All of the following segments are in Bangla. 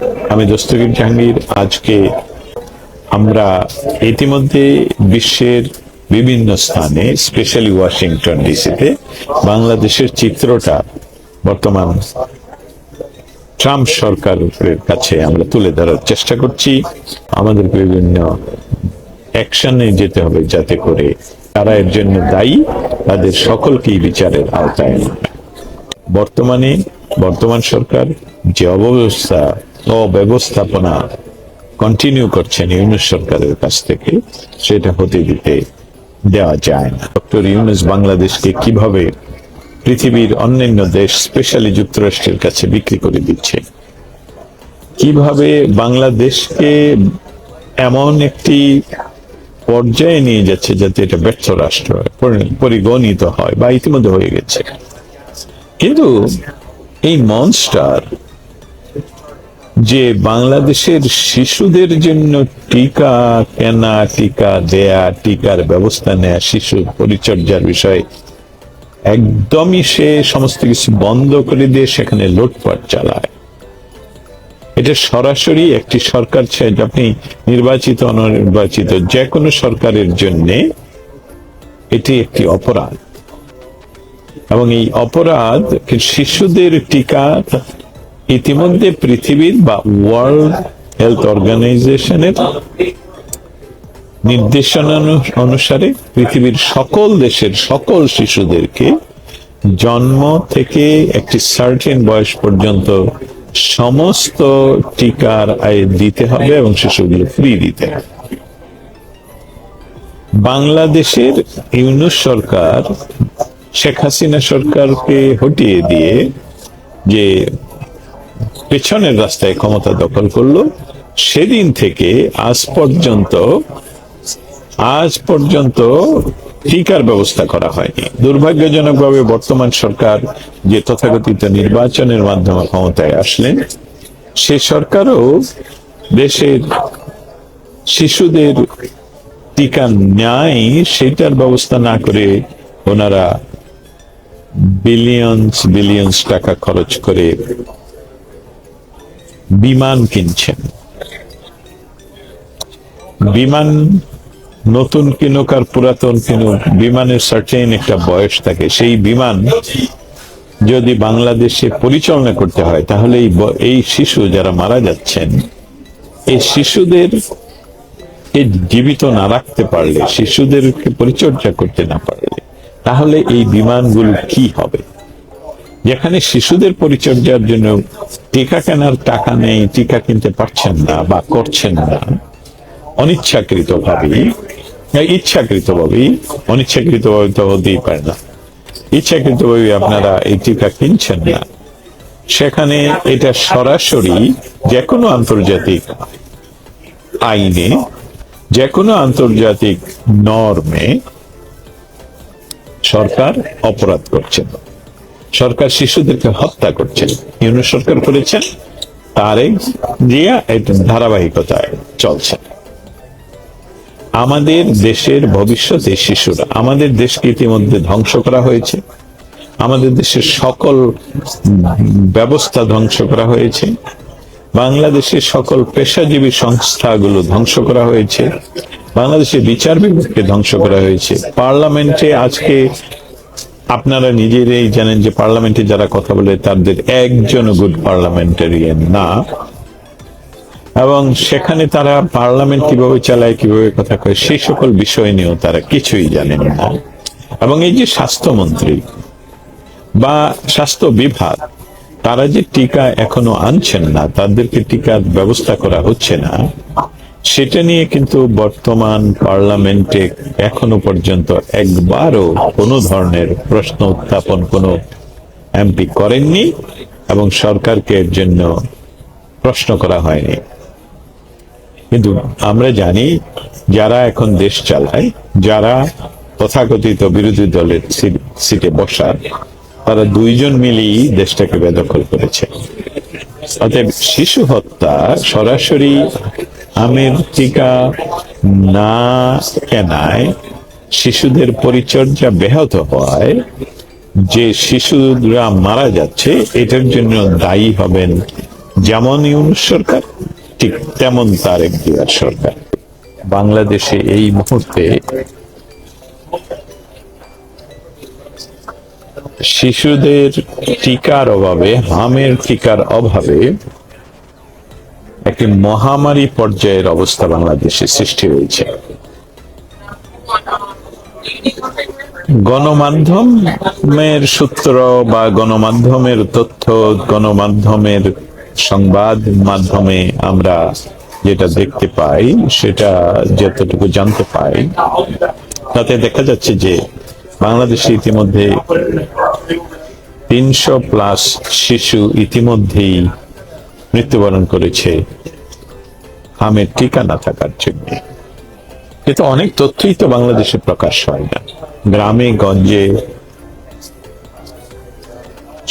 আমি দস্তগীর জাহাঙ্গীর। আজকে আমরা ইতিমধ্যে বিশ্বের বিভিন্ন স্থানে, স্পেশালি ওয়াশিংটন ডিসিতে বাংলাদেশের চিত্রটা বর্তমান ট্রাম্প সরকারের কাছে আমরা তুলে ধরার চেষ্টা করছি। আমাদের বিভিন্ন অ্যাকশনে যেতে হবে যাতে করে তারা এর জন্য দায়ী তাদের সকলকেই বিচারের আওতায় আনবে। বর্তমান সরকার যে অব্যবস্থাপনা কন্টিনিউ করছেন ইউনূস সরকারের কাছ থেকে, সেটা হতে দিতে দেওয়া যায় না। ডক্টর ইউনূস বাংলাদেশকে কিভাবে পৃথিবীর অন্যান্য দেশ, স্পেশালি যুক্তরাষ্ট্রের কাছে বিক্রি করে দিচ্ছে, কিভাবে বাংলাদেশকে এমন একটি পর্যায়ে নিয়ে যাচ্ছে যাতে এটা ব্যর্থ রাষ্ট্র পরিগণিত হয় বা ইতিমধ্যে হয়ে গেছে। কিন্তু এই মনস্টার যে বাংলাদেশের শিশুদের জন্য টিকা কেনা, টিকা দেয়া, টিকার ব্যবস্থা নেয়া, শিশু পরিচর্যার বিষয়ে একদমই সে সমস্ত কিছু বন্ধ করে দিয়ে সেখানে লুটপাট চালায়। এটা সরাসরি একটি সরকার চাই, আপনি নির্বাচিত অনির্বাচিত যে কোনো সরকারের জন্য এটি একটি অপরাধ। এবং এই অপরাধ শিশুদের টিকা ইতিমধ্যে পৃথিবীর বা ওয়ার্ল্ড হেলথ অর্গানাইজেশনের নির্দেশনা অনুসারে পৃথিবীর সকল দেশের সকল শিশুদেরকে জন্ম থেকে একটি সার্টেন বয়স পর্যন্ত সমস্ত টিকার আয় দিতে হবে এবং শিশুগুলো ফ্রি দিতে হবে। বাংলাদেশের ইউনূস সরকার শেখ হাসিনা সরকারকে হটিয়ে দিয়ে যে পেছনের রাস্তায় ক্ষমতা দখল করলো, সেদিন থেকে আজ পর্যন্ত টিকার ব্যবস্থা করা হয়নি। দুর্ভাগ্যজনকভাবে বর্তমান সরকার যে তথাকথিত নির্বাচনের মাধ্যমে ক্ষমতায় আসলেন, সে সরকারও দেশের শিশুদের টিকা নেয় সেটার ব্যবস্থা না করে ওনারা বিলিয়ন্স টাকা খরচ করে বিমান কিনছেন। বিমান নতুন কিনুক আর পুরাতন কিনুক, বিমানের সার্টেন একটা বয়স থাকে। সেই বিমান যদি বাংলাদেশে পরিচালনা করতে হয়, তাহলে এই শিশু যারা মারা যাচ্ছেন, এই শিশুদের জীবিত না রাখতে পারলে, শিশুদেরকে পরিচর্যা করতে না পারলে, তাহলে এই বিমানগুলো কি হবে? যেখানে শিশুদের পরিচর্যার জন্য টিকা কেনার টাকা নেই, টিকা কিনতে পারছেন না বা করছেন না, অনিচ্ছাকৃতভাবে তো হতেই পারে না, ইচ্ছাকৃতভাবে আপনারা এই টিকা কিনছেন না, সেখানে এটা সরাসরি যে কোনো আন্তর্জাতিক আইনে, যে কোনো আন্তর্জাতিক নর্মে সরকার অপরাধ করছেন। সরকার শিশুদেরকে হত্যা করছেন। ইউনূস সরকার করেছেন, তারেক জিয়া এটা ধারাবাহিকতায় চলছে। আমাদের দেশের ভবিষ্যতে শিশুরা, আমাদের দেশকে ইতিমধ্যে ধ্বংস করা হয়েছে, আমাদের দেশের সকল ব্যবস্থা ধ্বংস করা হয়েছে, বাংলাদেশের সকল পেশাজীবী সংস্থাগুলো ধ্বংস করা হয়েছে, বাংলাদেশের বিচার বিভাগকে ধ্বংস করা হয়েছে। পার্লামেন্টে আজকে আপনারা নিজেরাই জানেন যে পার্লামেন্টে যারা কথা বলে তাদের একজন গুড পার্লামেন্টারিয়ান না, এবং সেখানে তারা পার্লামেন্ট কিভাবে চালায়, কিভাবে কথা কয়, সেই সকল বিষয় নিয়েও তারা কিছুই জানেন না। এবং এই যে স্বাস্থ্যমন্ত্রী বা স্বাস্থ্য বিভাগ, তারা যে টিকা এখনো আনছেন না, তাদেরকে টিকার ব্যবস্থা করা হচ্ছে না, সেটা নিয়ে কিন্তু বর্তমান পার্লামেন্টে এখনো পর্যন্ত একবারও কোনো ধরনের প্রশ্ন উত্থাপন কোনো এমপি করেননি এবং সরকারকে এর জন্য প্রশ্ন করা হয়নি। কিন্তু আমরা জানি যারা এখন দেশ চালায়, যারা তথাকথিত বিরোধী দলের সিটে বসা, তারা দুইজন মিলেই দেশটাকে বেদখল করেছে। অতএব শিশু হত্যা সরাসরি আমের টিকা না কেনায় শিশুদের পরিচর্যা ব্যাহত হওয়ায় যে শিশুরা মারা যাচ্ছে, এটার জন্য দায়ী হবেন যেমন ইউনূস সরকার, ঠিক তেমন তারেক জিয়ার সরকার। বাংলাদেশে এই মুহূর্তে শিশুদের টিকার অভাবে, হামের টিকার অভাবে একটি মহামারী পর্যায়ের অবস্থা বাংলাদেশে সৃষ্টি হয়েছে। গণমাধ্যমের সূত্র বা গণমাধ্যমের তথ্য, গণমাধ্যমের সংবাদ মাধ্যমে আমরা যেটা দেখতে পাই, সেটা যতটুকু জানতে পাই, তাতে দেখা যাচ্ছে যে বাংলাদেশে ইতিমধ্যে 300+ শিশু ইতিমধ্যেই মৃত্যুবরণ করেছে হামের টিকা না থাকার জন্য। কিন্তু অনেক তথ্যই তো বাংলাদেশে প্রকাশ হয় না। গ্রামে গঞ্জে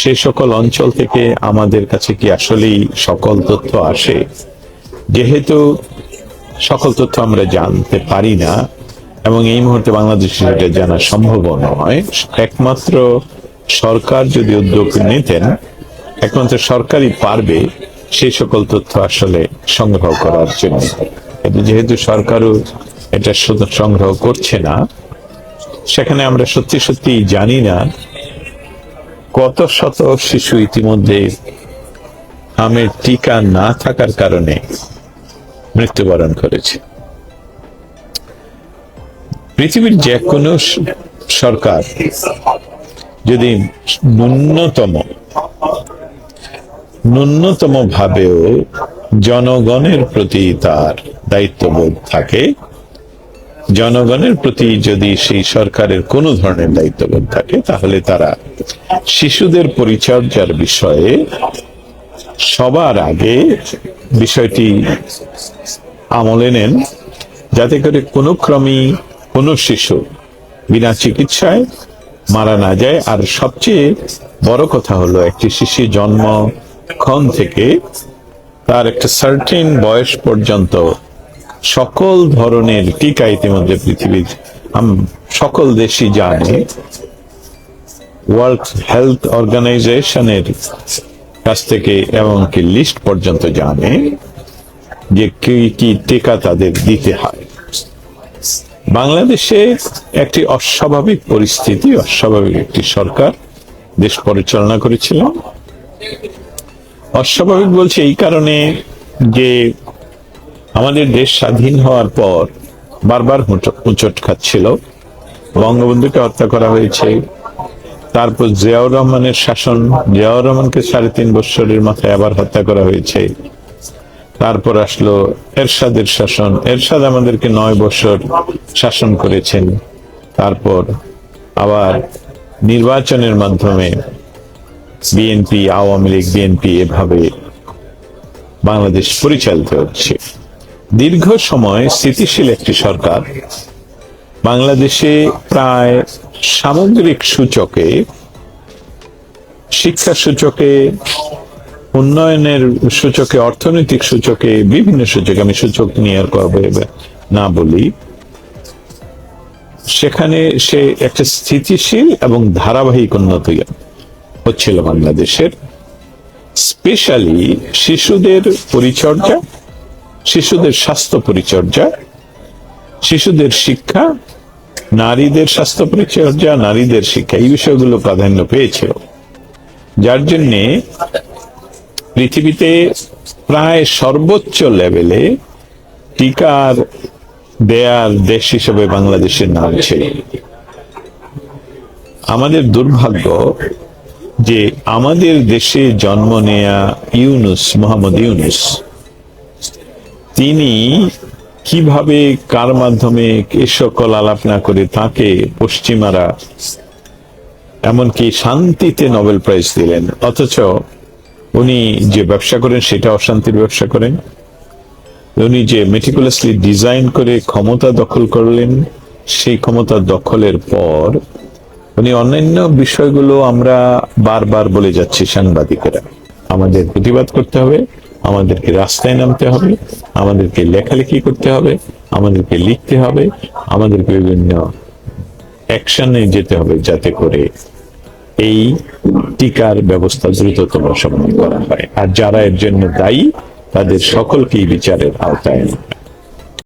সে সকল অঞ্চল থেকে আমাদের কাছে কি আসলেই সকল তথ্য আসে? যেহেতু সকল তথ্য আমরা জানতে পারি না, এবং এই মুহূর্তে বাংলাদেশে সেটা জানা সম্ভব নয়, একমাত্র সরকার যদি উদ্যোগ নিতেন, একমাত্র সরকারই পারবে সেই সকল তথ্য আসলে সংগ্রহ করার জন্য। কিন্তু যেহেতু সরকারও এটা শুধু সংগ্রহ করছে না, সেখানে আমরা সত্যি সত্যি জানি না কত শত শিশু ইতিমধ্যে হামের টিকা না থাকার কারণে মৃত্যুবরণ করেছে। পৃথিবীর যে কোনো সরকার যদি ন্যূনতম ভাবেও জনগণের প্রতি তার দায়িত্ববোধ থাকে, জনগণের প্রতি যদি সেই সরকারের কোনো ধরনের দায়িত্ববোধ থাকে, তাহলে তারা শিশুদের পরিচর্যার বিষয়ে সবার আগে বিষয়টি আমলে নেন, যাতে করে কোনো ক্রমেই কোনো শিশু বিনা চিকিৎসায় মারা না যায়। আর সবচেয়ে বড় কথা হলো, একটি শিশু জন্মক্ষণ থেকে তার একটা সার্টেন বয়স পর্যন্ত সকল ধরনের টিকা ইতিমধ্যে পৃথিবীর সকল দেশই জানে। ওয়ার্ল্ড হেলথ অর্গানাইজেশনের কাছ থেকে এমনকি লিস্ট পর্যন্ত জানে যে কি কি টিকা তাদের দিতে হয়। বাংলাদেশে একটি অস্বাভাবিক পরিস্থিতি, অস্বাভাবিক একটি সরকার দেশ পরিচালনা করেছিল। অস্বাভাবিক বলছে এই কারণে যে আমাদের দেশ স্বাধীন হওয়ার পর বারবার হোঁচট খাচ্ছিল। বঙ্গবন্ধুকে হত্যা করা হয়েছে, তারপর জিয়াউর রহমানের শাসন, জিয়াউর রহমানকে 3.5 বছরের মাথায় আবার হত্যা করা হয়েছে। তারপর আসলো এরশাদের শাসন, এরশাদ আমাদেরকে 9 বছর শাসন করেছেন। তারপর আবার নির্বাচনের মাধ্যমে বিএনপি, আওয়ামী লীগ, বিএনপি এভাবে বাংলাদেশ পরিচালিত হচ্ছে। দীর্ঘ সময় স্থিতিশীল একটি সরকার বাংলাদেশে প্রায় সামগ্রিক সূচকে, শিক্ষা সূচকে, উন্নয়নের সূচকে, অর্থনৈতিক সূচকে, বিভিন্ন সূচকে, আমি সূচক নিয়ে আর না বলি, সেখানে সে একটা স্থিতিশীল এবং ধারাবাহিক উন্নতি হচ্ছিল বাংলাদেশের। স্পেশালি শিশুদের পরিচর্যা, শিশুদের স্বাস্থ্য পরিচর্যা, শিশুদের শিক্ষা, নারীদের স্বাস্থ্য পরিচর্যা, নারীদের শিক্ষা, এই বিষয়গুলো প্রাধান্য পেয়েছিল। যার জন্যে পৃথিবীতে প্রায় সর্বোচ্চ লেভেলে টিকার দেয়ার দেশ হিসেবে বাংলাদেশের নাম ছিল। আমাদের দুর্ভাগ্য যে আমাদের দেশে জন্ম নেয়া ইউনূস, মোহাম্মদ ইউনূস, তিনি কিভাবে, কার মাধ্যমে এ সকল আলাপ না করে তাকে পশ্চিমারা এমনকি শান্তিতে নোবেল প্রাইজ দিলেন, অথচ উনি যে ব্যবসা করেন সেটা অশান্তির ব্যবসা করেন। উনি যে মেটিকুলাসলি ডিজাইন করে ক্ষমতা দখল করলেন, সেই ক্ষমতা দখলের পর উনি অন্যান্য বিষয়গুলো আমরা বারবার বলে যাচ্ছি সাংবাদিকেরা, আমাদের প্রতিবাদ করতে হবে, আমাদেরকে রাস্তায় নামতে হবে, আমাদেরকে লেখালেখি করতে হবে, আমাদেরকে লিখতে হবে, আমাদেরকে বিভিন্ন অ্যাকশনে যেতে হবে, যাতে করে এই টিকার ব্যবস্থা দ্রুততম সময়ে করা হয়, আর যারা এর জন্য দায়ী তাদের সকলকেই বিচারের আওতায় আনা হয়।